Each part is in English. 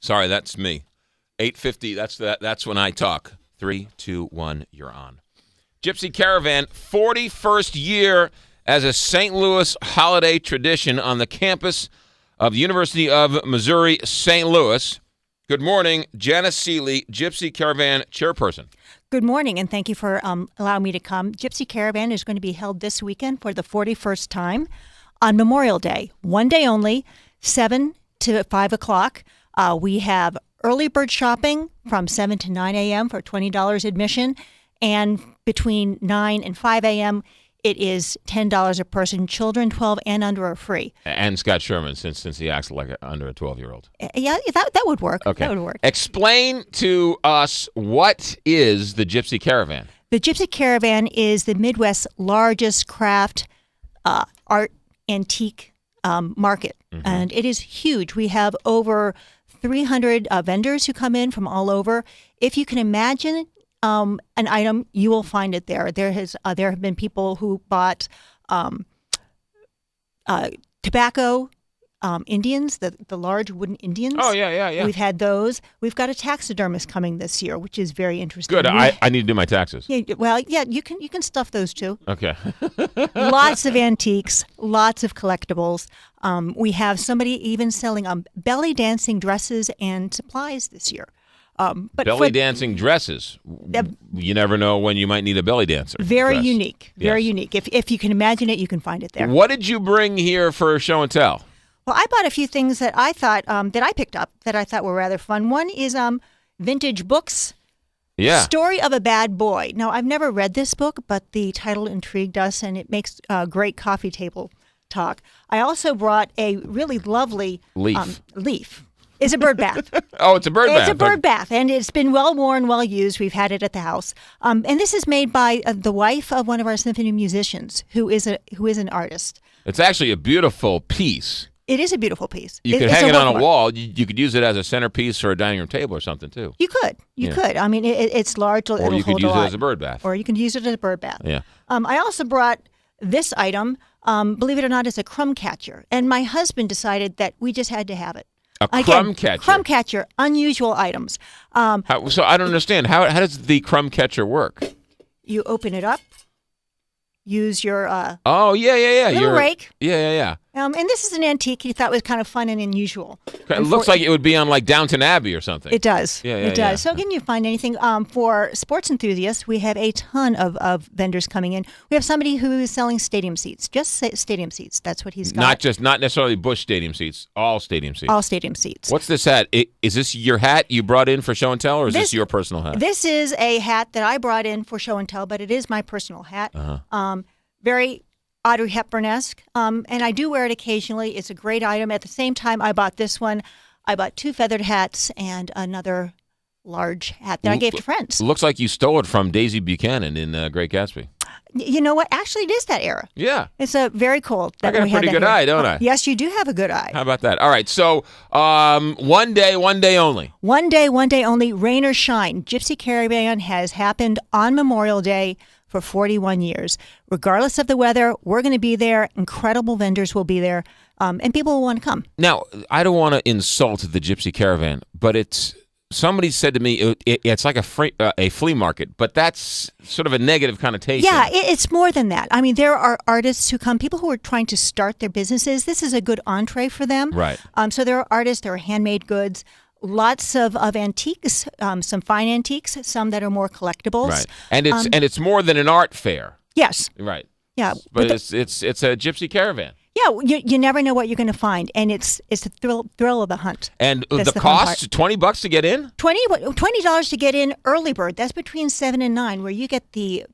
Sorry, that's me. 8:50. That's when I talk. 3, 2, 1. You're on. Gypsy Caravan, 41st year as a St. Louis holiday tradition on the campus of the University of Missouri, St. Louis. Good morning, Janice Seeley, Gypsy Caravan chairperson. Good morning, and thank you for allowing me to come. Gypsy Caravan is going to be held this weekend for the 41st time on Memorial Day. One day only, 7 to 5 o'clock. We have early bird shopping from 7 to 9 a.m. for $20 admission, and between 9 and 5 a.m., it is $10 a person. Children 12 and under are free. And Scott Sherman, since he acts like under a 12-year-old. Yeah, that would work. Okay. That would work. Explain to us, what is the Gypsy Caravan? The Gypsy Caravan is the Midwest's largest craft art antique market, and it is huge. We have over 300 vendors who come in from all over. If you can imagine an item, you will find it there. There have been people who bought tobacco Indians, the large wooden Indians. Oh, yeah. We've had those. We've got a taxidermist coming this year, which is very interesting. Good. I need to do my taxes. Yeah, you can stuff those too. Okay. Lots of antiques, lots of collectibles. We have somebody even selling belly dancing dresses and supplies this year. But belly dancing dresses. You never know when you might need a belly dancer. Very dress. unique. Very unique. If you can imagine it, you can find it there. What did you bring here for show and tell? Well, I bought a few things that I thought that I picked up that I thought were rather fun. One is vintage books. Yeah. Story of a Bad Boy. Now, I've never read this book, but the title intrigued us, and it makes great coffee table talk. I also brought a really lovely leaf. It's a bird bath. Oh, it's a bird bath. It's a bird bath, and it's been well worn, well used. We've had it at the house. And this is made by the wife of one of our symphony musicians, who is an artist. It's actually a beautiful piece. It is a beautiful piece. You could hang it on a wall. You could use it as a centerpiece or a dining room table or something, too. You could. You could. I mean, it's large. Or you could use it as a bird bath. Or you can use it as a bird bath. Yeah. I also brought this item, believe it or not, is a crumb catcher. And my husband decided that we just had to have it. Crumb catcher? Crumb catcher, unusual items. So I don't understand. How does the crumb catcher work? You open it up, use your little rake. Yeah. And this is an antique he thought was kind of fun and unusual. It looks like it would be on like Downton Abbey or something. It does. It does. So can you find anything? For sports enthusiasts, we have a ton of vendors coming in. We have somebody who is selling stadium seats, just stadium seats. That's what he's got. Not necessarily Busch stadium seats, all stadium seats. All stadium seats. What's this hat? Is this your hat you brought in for show and tell, or is this your personal hat? This is a hat that I brought in for show and tell, but it is my personal hat. Very Audrey Hepburn-esque, and I do wear it occasionally. It's a great item. At the same time, I bought this one. I bought 2 feathered hats and another large hat that I gave to friends. Looks like you stole it from Daisy Buchanan in Great Gatsby. You know what? Actually, it is that era. Yeah. It's very cool. I got a pretty good eye, don't I? Yes, you do have a good eye. How about that? All right, so one day only. One day only, rain or shine. Gypsy Caravan has happened on Memorial Day for 41 years. Regardless of the weather, we're going to be there. Incredible vendors will be there, and people will want to come. Now, I don't want to insult the Gypsy Caravan, but somebody said to me it's like a flea market, but that's sort of a negative connotation. Yeah, it's more than that. I mean, there are artists who come, people who are trying to start their businesses. This is a good entree for them. Right. So there are artists, there are handmade goods. Lots of antiques, some fine antiques, some that are more collectibles. Right, and it's more than an art fair. Yes. Right. Yeah, but it's a Gypsy Caravan. Yeah, you never know what you're going to find, and it's the thrill of the hunt. And the cost, $20 to get in? $20 to get in, early bird. That's between 7 and 9, where you get the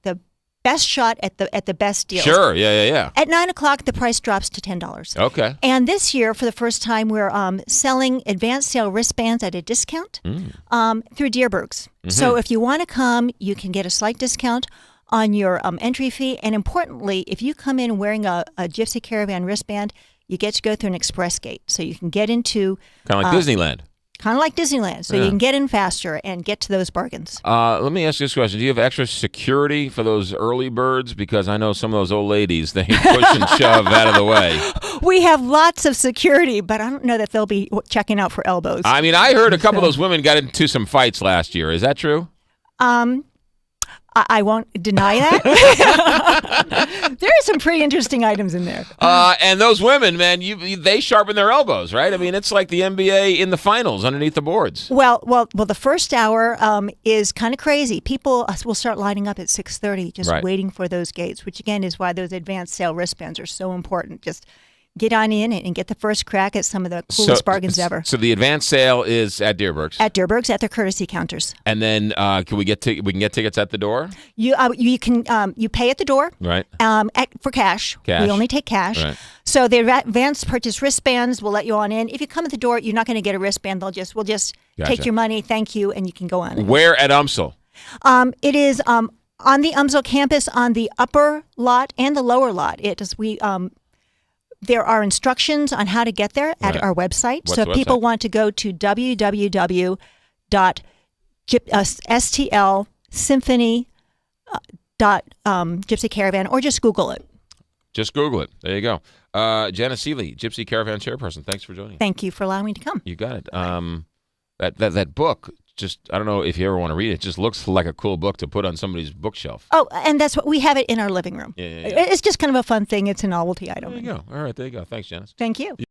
best shot at the best deals. Sure, yeah. At 9 o'clock, the price drops to $10. Okay. And this year, for the first time, we're selling advanced sale wristbands at a discount through Deerbergs. So if you want to come, you can get a slight discount on your entry fee. And importantly, if you come in wearing a Gypsy Caravan wristband, you get to go through an express gate. So you can get into... Kind of like Disneyland. kind of like Disneyland, so you can get in faster and get to those bargains. Let me ask you this question. Do you have extra security for those early birds? Because I know some of those old ladies, they push and shove out of the way. We have lots of security, but I don't know that they'll be checking out for elbows. I mean, I heard a couple of those women got into some fights last year. Is that true? I won't deny that. There are some pretty interesting items in there. And those women, man, they sharpen their elbows, right? I mean, it's like the NBA in the finals underneath the boards. Well. The first hour is kind of crazy. People will start lining up at 6:30, just waiting for those gates. Which again is why those advanced sale wristbands are so important. Just get on in and get the first crack at some of the coolest bargains ever. So the advanced sale is at Dierberg's. At Dierberg's, at their courtesy counters. And then we can get tickets at the door? You can you pay at the door. Right. For cash. Cash. We only take cash. Right. So the advanced purchase wristbands will let you on in. If you come at the door, you're not going to get a wristband. We'll just take your money, thank you, and you can go on. Where at UMSL? It is on the UMSL campus on the upper lot and the lower lot. There are instructions on how to get there at our website. What's so if the people website? want to go to www.stlsymphony.Gypsy Caravan or just Google it. Just Google it. There you go. Janice Seeley, Gypsy Caravan chairperson. Thanks for joining. Thank you for allowing me to come. You got it. That book, just I don't know if you ever want to read it. It just looks like a cool book to put on somebody's bookshelf. Oh, and that's what we have it in our living room. Yeah. It's just kind of a fun thing. It's a novelty item. There you go. All right, there you go. Thanks, Janice. Thank you.